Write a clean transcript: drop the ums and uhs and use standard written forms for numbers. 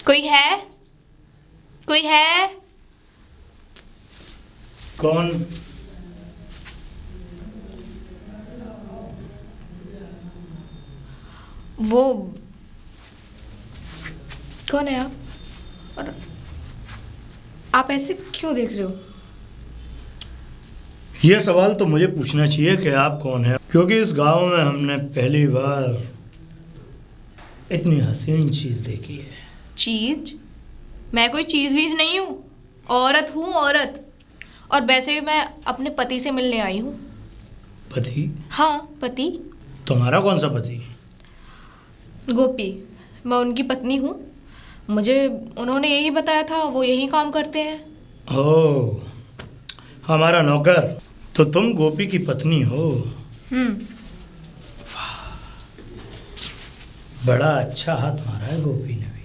कोई है? कोई है? कौन? वो कौन है आप? और आप ऐसे क्यों देख रहे हो? ये सवाल तो मुझे पूछना चाहिए कि आप कौन हैं, क्योंकि इस गांव में हमने पहली बार इतनी हसीन चीज़ देखी है। चीज? मैं कोई चीज वीज नहीं हूँ, औरत हूँ, औरत। और वैसे भी मैं अपने पति से मिलने आई हूँ। पति? हाँ, पति। तुम्हारा कौन सा पति? गोपी। मैं उनकी पत्नी हूँ। मुझे उन्होंने यही बताया था, वो यही काम करते हैं। ओह, हमारा नौकर। तो तुम गोपी की पत्नी हो? हम्म। बड़ा अच्छा हाथ मारा है गोपी ने भी।